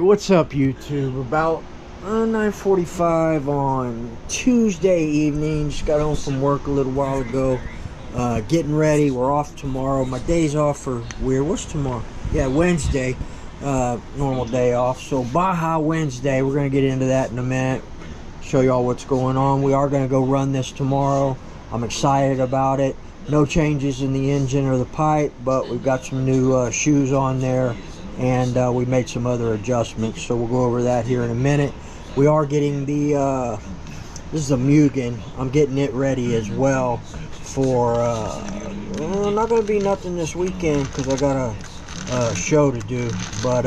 What's up, YouTube? About 9:45 on Tuesday evening. Just got home from work a little while ago. Getting ready. We're off tomorrow. My day's off for weird. What's tomorrow? Yeah, Wednesday. Normal day off. So Baja Wednesday. We're gonna get into that in a minute. Show y'all what's going on. We are gonna go run this tomorrow. I'm excited about it. No changes in the engine or the pipe, but we've got some new shoes on there. And we made some other adjustments, so we'll go over that here in a minute. We are getting the this is a Mugen. I'm getting it ready as well for not gonna be nothing this weekend because I got a show to do, but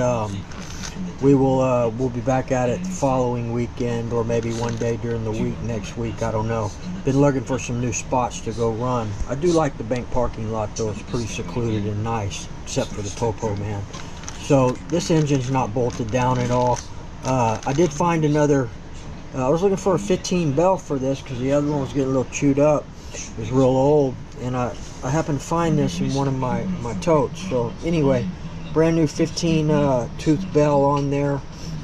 we'll be back at it the following weekend, or maybe one day during the week next week. I don't know. Been looking for some new spots to go run. I do like the bank parking lot though. It's pretty secluded and nice, except for the popo man. So this engine's not bolted down at all. I did find another, I was looking for a 15 bell for this because the other one was getting a little chewed up. It was real old, and I happened to find this in one of my totes. So anyway, brand new 15 tooth bell on there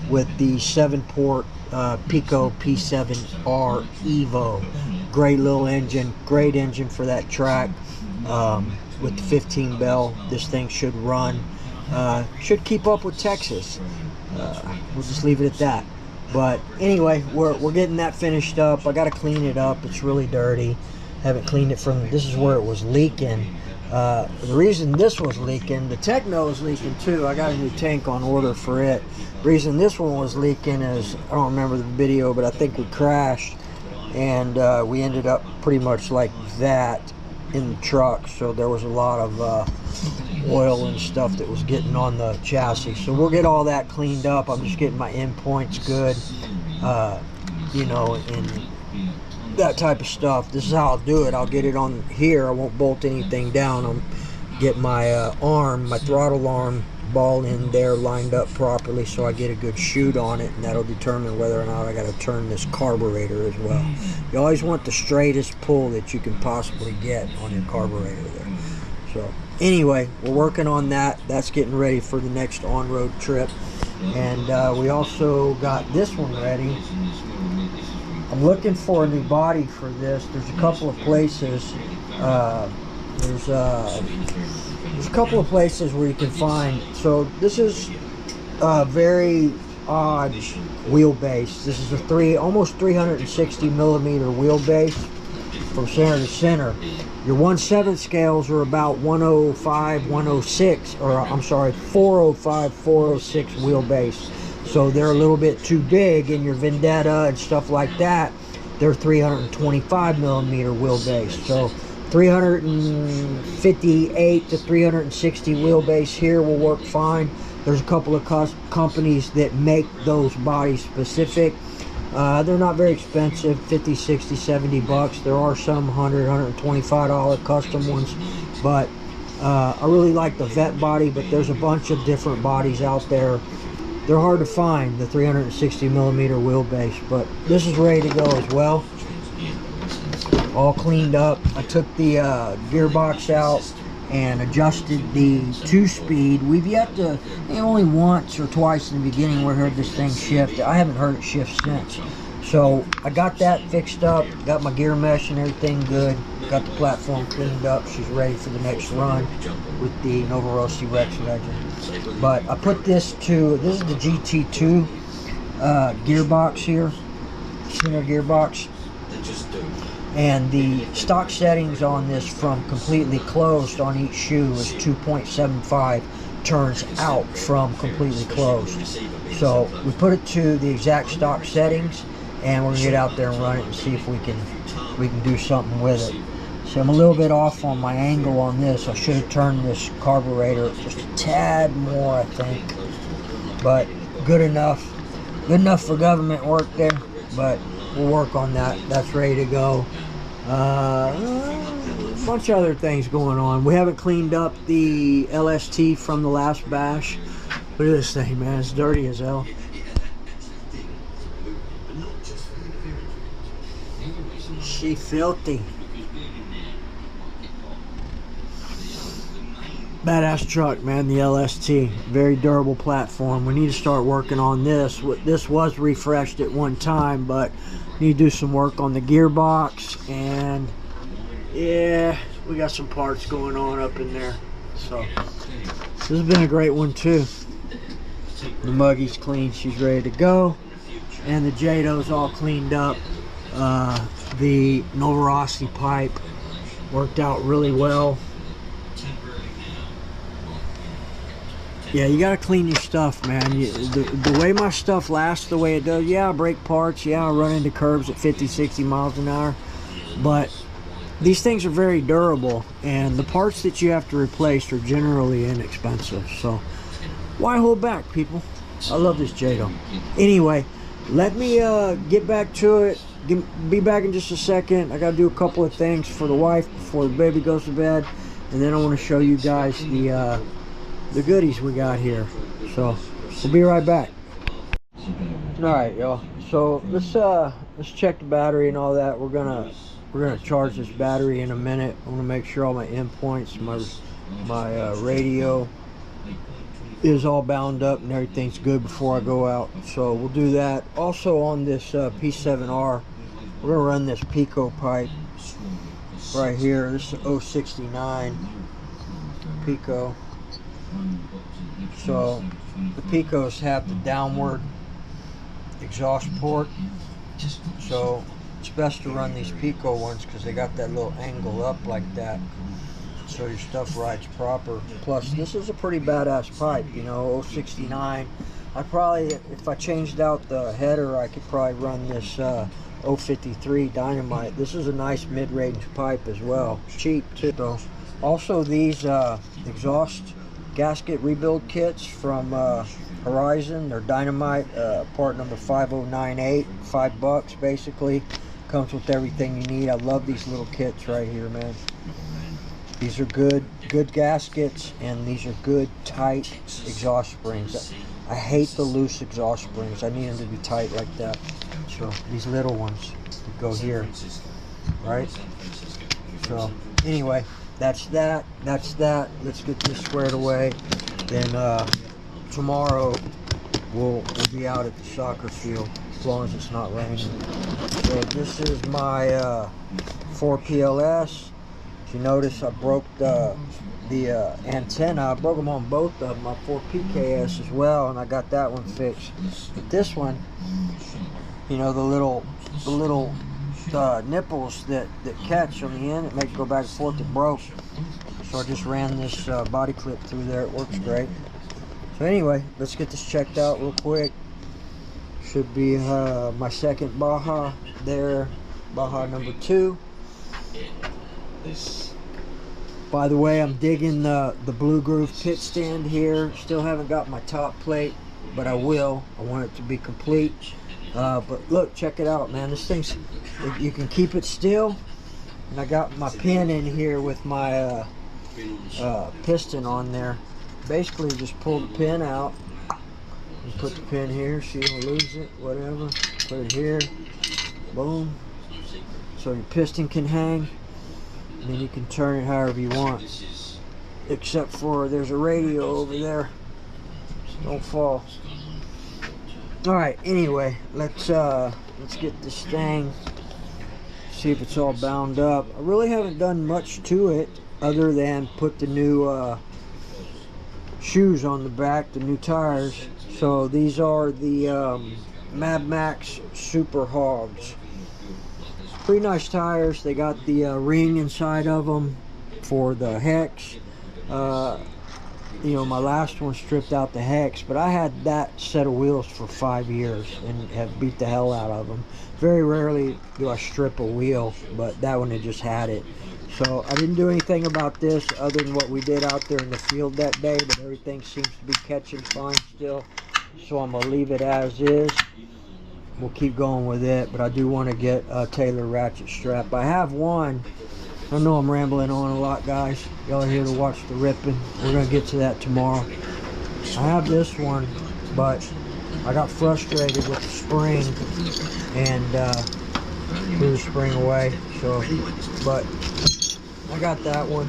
with the 7-port Pico P7R Evo. Great little engine, great engine for that track. With the 15 bell, this thing should run. Should keep up with Texas. We'll just leave it at that. But anyway, we're getting that finished up. I got to clean it up. It's really dirty. Haven't cleaned it from. This is where it was leaking. The reason this was leaking, the Techno is leaking too. I got a new tank on order for it. The reason this one was leaking is, I don't remember the video, but I think we crashed and we ended up pretty much like that in the truck. So there was a lot of oil and stuff that was getting on the chassis. So we'll get all that cleaned up. I'm just getting my endpoints good, you know, and that type of stuff. This is how I'll do it. I'll get it on here. I won't bolt anything down. I'll get my arm, my throttle arm ball in there lined up properly so I get a good shoot on it, and that'll determine whether or not I got to turn this carburetor as well. You always want the straightest pull that you can possibly get on your carburetor there. So anyway, we're working on that. That's getting ready for the next on-road trip. And we also got this one ready. I'm looking for a new body for this. There's a couple of places. There's a couple of places where you can find. So this is a very odd wheelbase. This is a almost 360 millimeter wheelbase from center to center. Your 1/7 scales are about 105, 106, or I'm sorry, 405, 406 wheelbase. So they're a little bit too big. In your Vendetta and stuff like that, they're 325 millimeter wheelbase. So 358 to 360 wheelbase here will work fine. There's a couple of companies that make those bodies specific. They're not very expensive, 50, 60, 70 bucks. There are some $100, $125 custom ones, but I really like the Vet body, but there's a bunch of different bodies out there. They're hard to find, the 360 millimeter wheelbase, but this is ready to go as well. All cleaned up. I took the gearbox out and adjusted the 2-speed. We've yet to, only once or twice in the beginning we heard this thing shift. I haven't heard it shift since. So I got that fixed up, got my gear mesh and everything good, got the platform cleaned up. She's ready for the next run with the Nova Rossi Rex Legend. But I put this to, this is the GT2 gearbox here, center gearbox. And the stock settings on this from completely closed on each shoe is 2.75 turns out from completely closed. So we put it to the exact stock settings, and we're gonna get out there and run it and see if we can do something with it. So I'm a little bit off on my angle on this. I should have turned this carburetor just a tad more, I think. But good enough for government work there. But we'll work on that. That's ready to go. A bunch of other things going on. We haven't cleaned up the LST from the last bash. Look at this thing, man. It's dirty as hell. She filthy. Badass truck, man, the LST. Very durable platform. We need to start working on this. This was refreshed at one time, but need to do some work on the gearbox. And yeah, we got some parts going on up in there. So this has been a great one too. The Muggy's clean, she's ready to go. And the Jado's all cleaned up. The Novorossi pipe worked out really well. Yeah, you gotta clean your stuff, man. The way my stuff lasts the way it does, yeah, I break parts, yeah, I run into curbs at 50, 60 miles an hour, but these things are very durable, and the parts that you have to replace are generally inexpensive, so why hold back, people? I love this Jado. Anyway, let me get back to it. Be back in just a second. I gotta do a couple of things for the wife before the baby goes to bed, and then I want to show you guys the goodies we got here. So we'll be right back. All right, y'all. So let's check the battery and all that. We're gonna charge this battery in a minute. I want to make sure all my endpoints, my radio is all bound up and everything's good before I go out. So we'll do that. Also on this P7R, we're gonna run this Pico pipe right here. This is 069 Pico. So the Picos have the downward exhaust port, so it's best to run these Pico ones because they got that little angle up like that, so your stuff rides proper. Plus this is a pretty badass pipe, you know, 069. I probably, if I changed out the header, I could probably run this 053 Dynamite. This is a nice mid-range pipe as well, cheap too. So also these exhaust gasket rebuild kits from Horizon. They're Dynamite, part number 5098, $5 basically. Comes with everything you need. I love these little kits right here, man. These are good gaskets, and these are good tight exhaust springs. I hate the loose exhaust springs. I need them to be tight like that. So these little ones go here, right? So anyway, that's that. Let's get this squared away. Then tomorrow we'll be out at the soccer field as long as it's not raining. So this is my 4 PLS. If you notice, I broke the antenna. I broke them on both of my 4 PKS as well, and I got that one fixed. But this one, you know, the little nipples that catch on the end, it makes it go back and forth, it broke. So I just ran this body clip through there. It works great. So anyway, let's get this checked out real quick. Should be my second Baja there, Baja number 2. By the way, I'm digging the Blue Groove pit stand here. Still haven't got my top plate, but I will. I want it to be complete. But look, check it out, man. This thing's, you can keep it still. And I got my pin in here with my piston on there. Basically, just pull the pin out and put the pin here so you don't lose it, whatever. Put it here, boom. So your piston can hang, and then you can turn it however you want. Except for there's a radio over there. Don't fall. All right. Anyway, let's get this thing. See if it's all bound up. I really haven't done much to it other than put the new shoes on the back, the new tires. So these are the Mad Max Super Hogs. Pretty nice tires. They got the ring inside of them for the hex. You know, my last one stripped out the hex, but I had that set of wheels for 5 years and have beat the hell out of them. Very rarely do I strip a wheel, but that one, it just had it. So I didn't do anything about this other than what we did out there in the field that day, but everything seems to be catching fine still. So I'm gonna leave it as is. We'll keep going with it, but I do want to get a Taylor ratchet strap. I have one. I know I'm rambling on a lot, guys. Y'all are here to watch the ripping. We're gonna get to that tomorrow. I have this one, but I got frustrated with the spring and threw the spring away. So, but I got that one.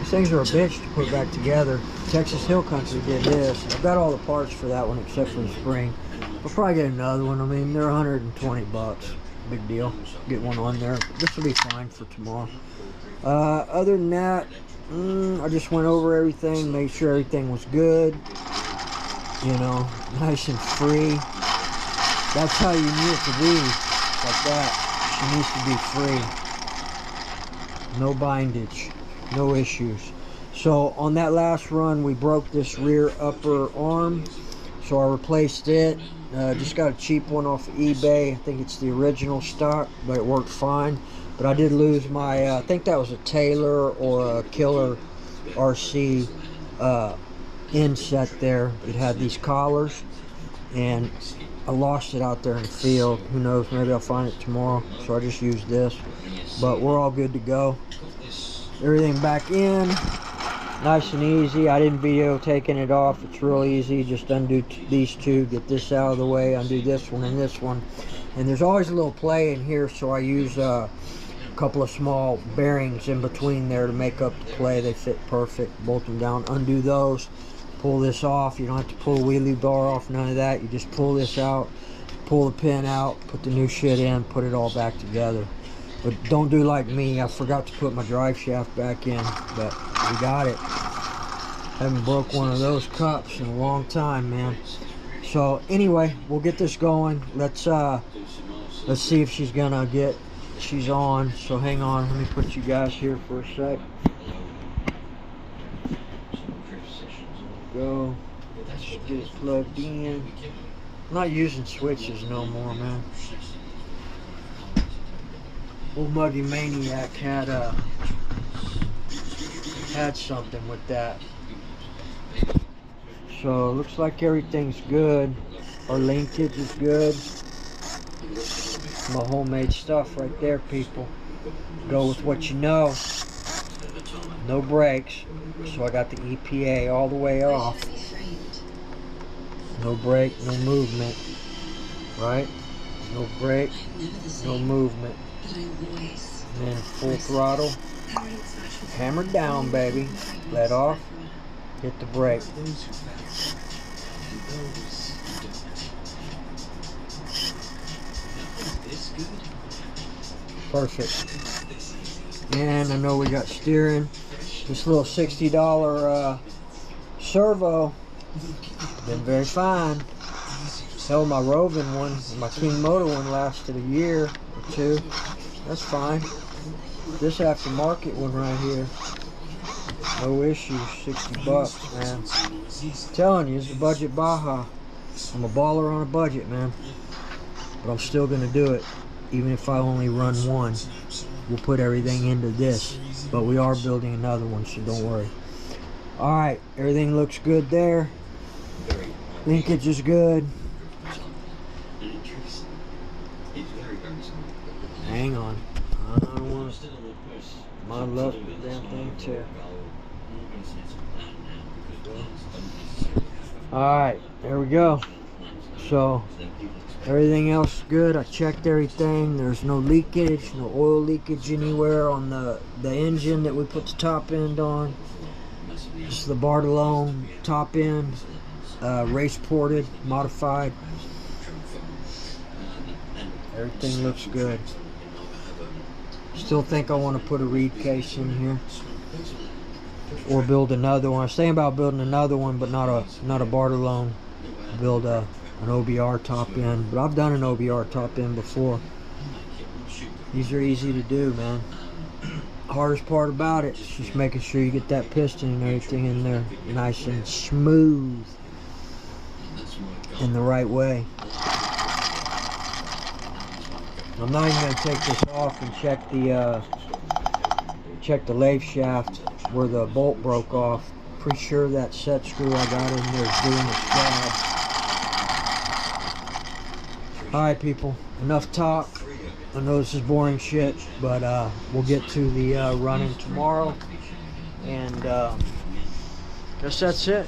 These things are a bitch to put back together. Texas Hill Country did this. I've got all the parts for that one except for the spring. I'll probably get another one. I mean, they're 120 bucks. Big deal. Get one on there. This will be fine for tomorrow. Other than that, I just went over everything, made sure everything was good. You know, nice and free. That's how you need it to be. Like that. She needs to be free. No bindage. No issues. So on that last run, we broke this rear upper arm. So I replaced it. Just got a cheap one off of eBay. I think it's the original stock, but it worked fine. But I did lose my, I think that was a Taylor or a Killer RC inset there. It had these collars, and I lost it out there in the field. Who knows, maybe I'll find it tomorrow. So I just used this. But we're all good to go. Everything back in. Nice and easy. I didn't video taking it off. It's real easy. Just undo these two, get this out of the way, undo this one and this one. And there's always a little play in here, so I use a couple of small bearings in between there to make up the play. They fit perfect. Bolt them down, undo those, pull this off. You don't have to pull a wheelie bar off, none of that. You just pull this out, pull the pin out, put the new shit in, put it all back together. But don't do like me. I forgot to put my drive shaft back in, but we got it. Haven't broke one of those cups in a long time, man. So anyway, we'll get this going. Let's see if she's gonna get. She's on. So hang on. Let me put you guys here for a sec. Go. Let's get it plugged in. I'm not using switches no more, man. Old Muggy Maniac had something with that. So looks like everything's good. Our linkage is good. My homemade stuff right there, people. Go with what you know. No brakes. So I got the EPA all the way off. No brake, no movement. Right? No brake, no movement. And then full throttle. Hammered down, baby. Let off. Hit the brake. Perfect. And I know we got steering. This little $60 servo. Been very fine. Hell, my roving one, my King Motor one lasted a year or two. That's fine. This aftermarket one right here, no issues. 60 bucks, man. I'm telling you, it's the budget Baja. I'm a baller on a budget, man. But I'm still gonna do it, even if I only run one. We'll put everything into this, but we are building another one, so don't worry. All right, everything looks good there. Linkage is good. Hang on. I don't want to. My luck, the damn thing too. Alright, there we go. So, everything else is good. I checked everything. There's no leakage, no oil leakage anywhere on the engine that we put the top end on. Just the Bartolone top end, race ported, modified. Everything looks good. Still think I want to put a reed case in here, or build another one. I was thinking about building another one, but not a Bartolone. Build an OBR top end, but I've done an OBR top end before. These are easy to do, man. Hardest part about it is just making sure you get that piston and everything in there nice and smooth in the right way. I'm not even going to take this off and check the lathe shaft where the bolt broke off. Pretty sure that set screw I got in there is doing its job. Alright people, enough talk. I know this is boring shit, but we'll get to the running tomorrow. And guess that's it.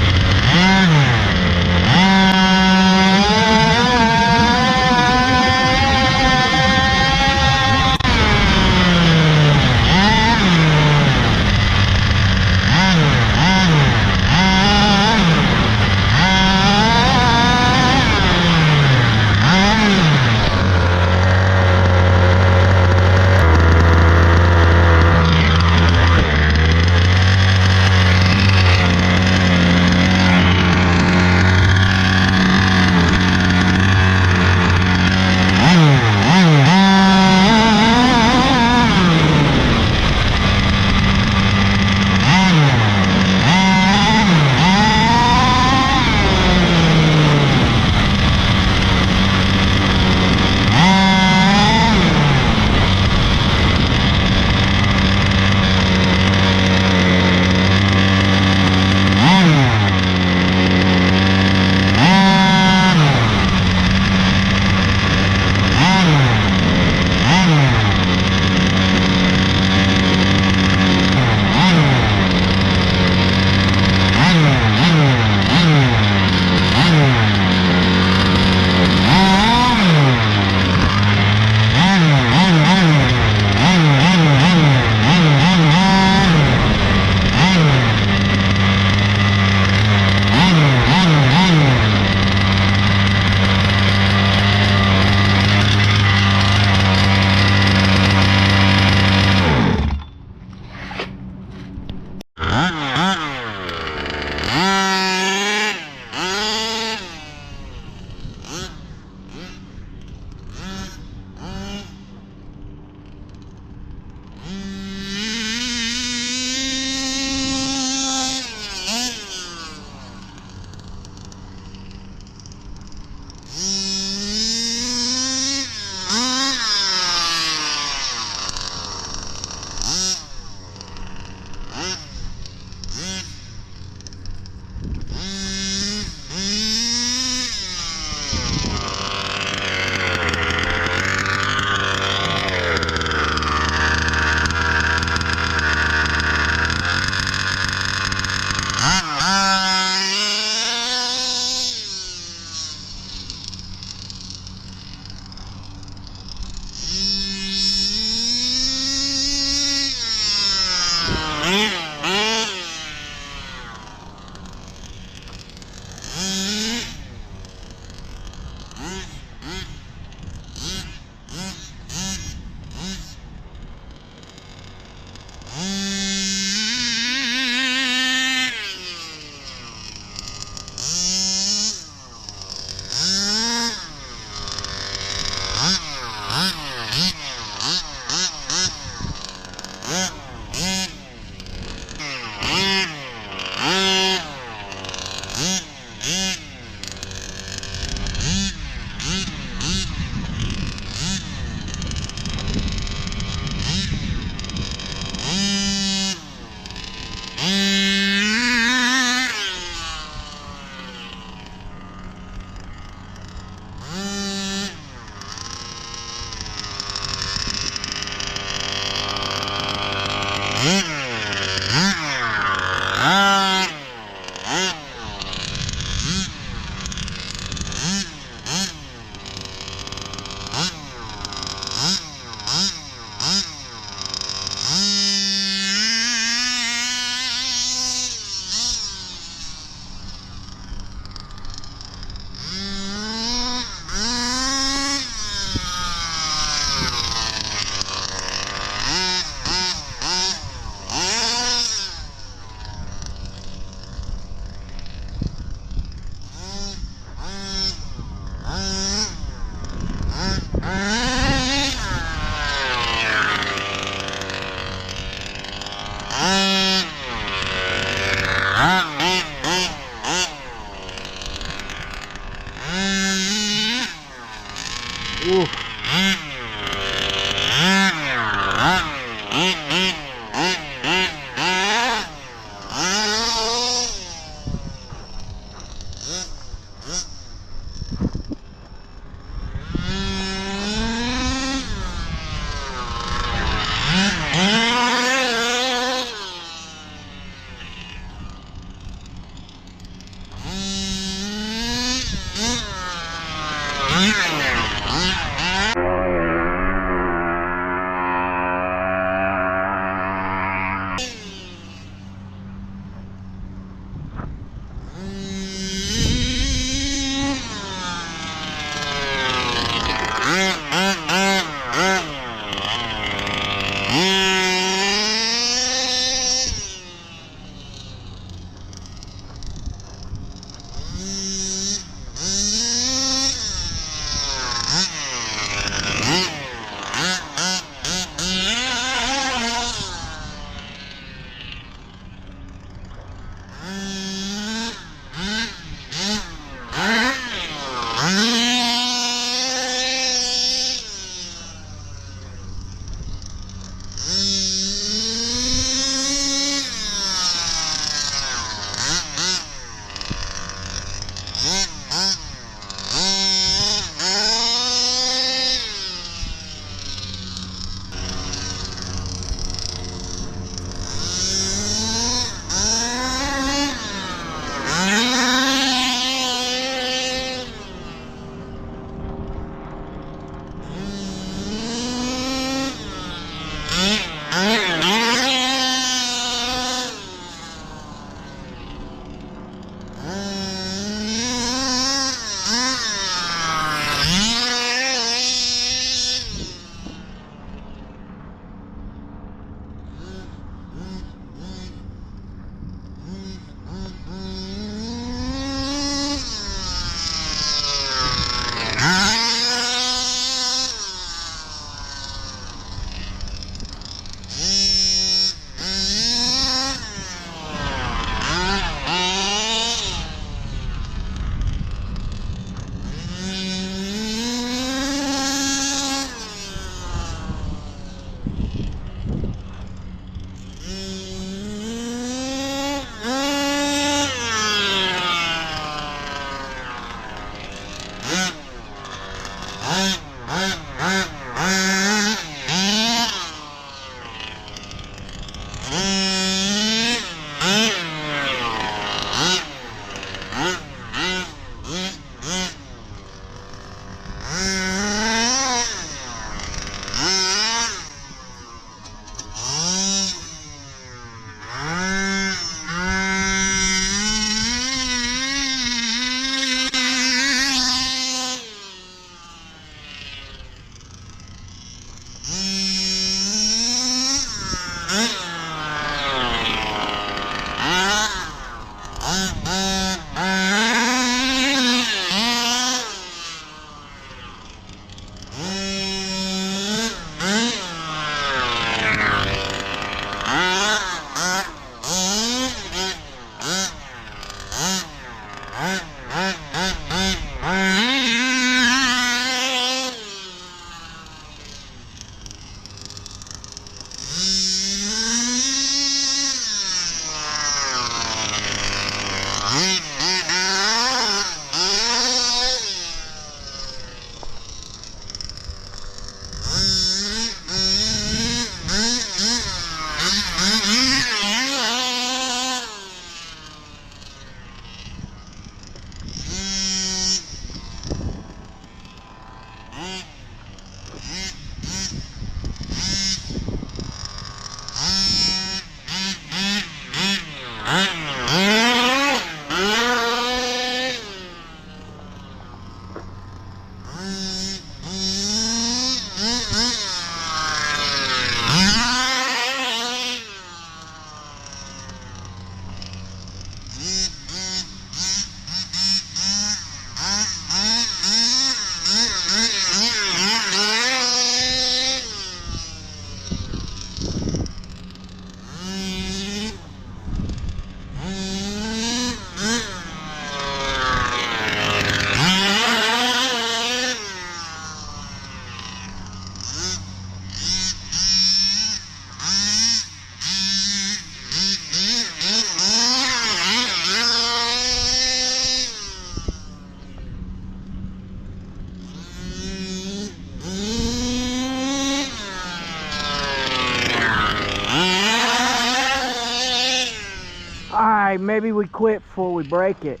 Alright, maybe we quit before we break it.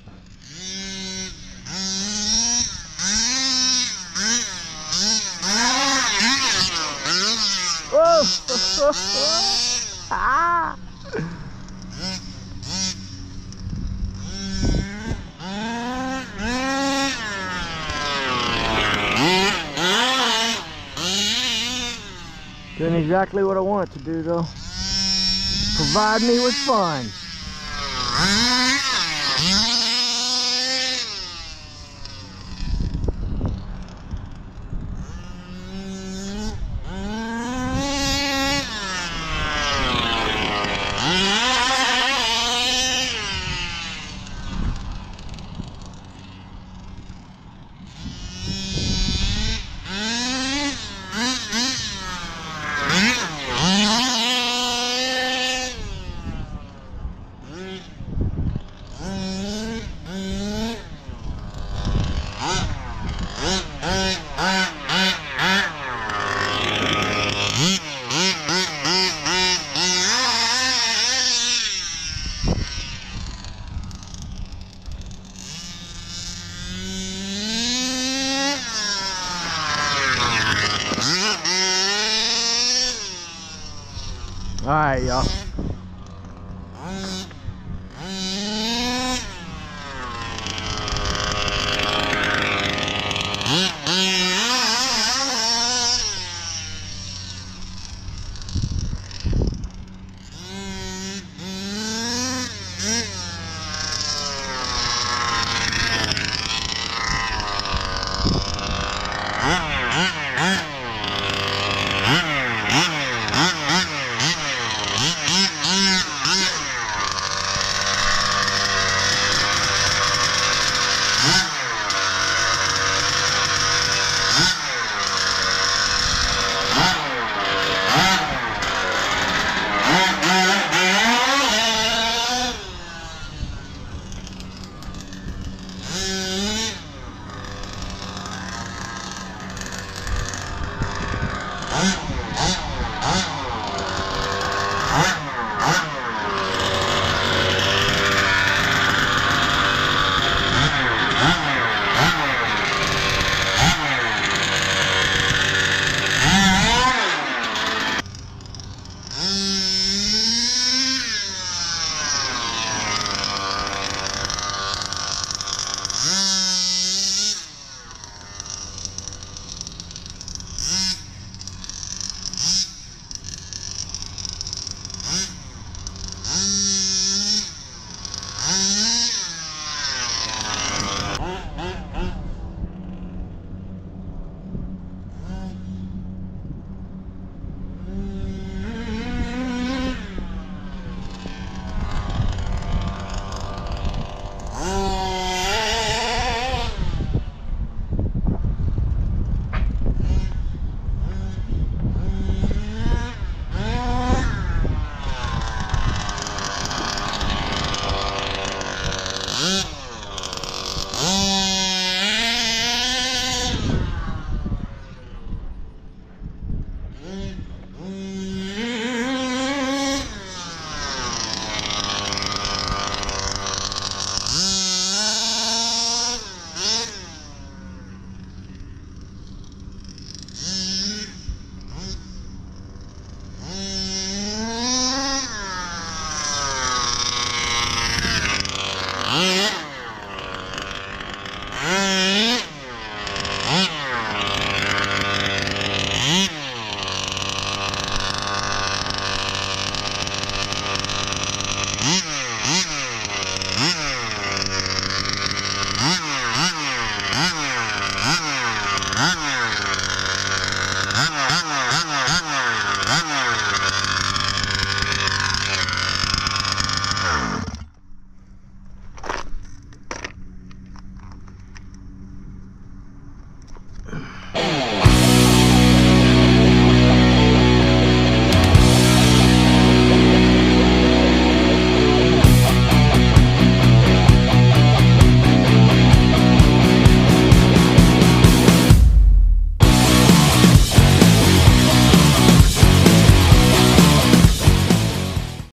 Oh! Ah! Doing exactly what I want it to do, though. Provide me with fun. All right, y'all.